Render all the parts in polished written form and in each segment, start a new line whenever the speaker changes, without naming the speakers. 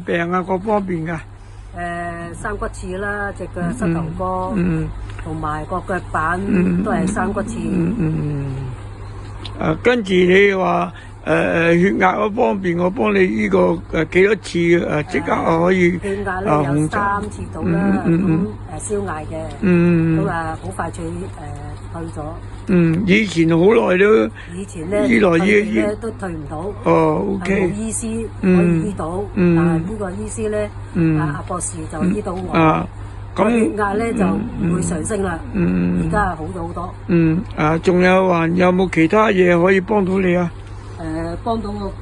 病啊？各方面噶？
生骨刺啦，隻腳膝頭哥，同埋個腳板都係生骨刺。
跟住你話血壓嗰方面，我幫你呢個幾多次即刻可以
血壓咧有3次到啦，咁消艾嘅，都話好快脆去咗。
以前好耐都，
以前咧
醫來醫
都退唔到。
哦 ，OK，
冇醫師可以醫到，但係呢個醫師咧，阿博士就醫到我。咁血壓咧就唔會上升啦，而家好咗好多。
仲有冇其他嘢可以幫到你啊？
幫到我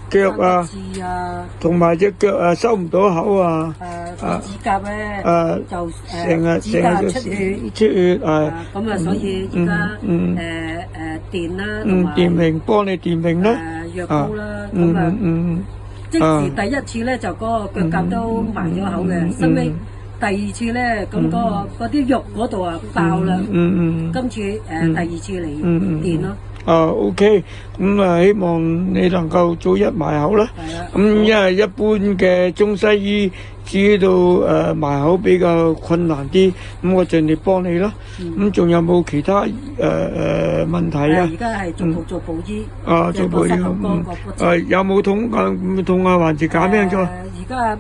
腳啊，同埋隻腳收唔到口啊。
指甲咧就指甲出血，咁所以而家電啦，同埋
電瓶幫你電瓶啦，
藥膏啦，咁即時第一次咧就嗰個腳甲都埋咗口嘅，收尾第二次咧咁嗰啲肉嗰度啊爆啦，今次第二次嚟電咯。
OK，咁希望你能夠早日埋口啦。咁因為一般嘅中西醫知道埋口比較困難啲，咁我盡力幫你啦。咁仲有冇其他問題啊？
而家係逐步做補醫。
做補醫。有冇痛啊？還是減輕咗？
而家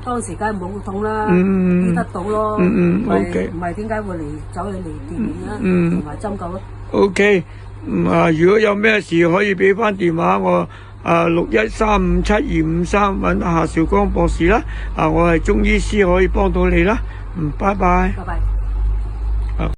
當時梗係冇痛啦，醫得到咯。
OK。
唔係點解會走去嚟電影啦？同埋針灸咯。
OK。如果有咩事可以俾翻電話我，61357253揾夏韶光博士啦。我係中醫師，可以幫到你啦。拜拜。
拜拜。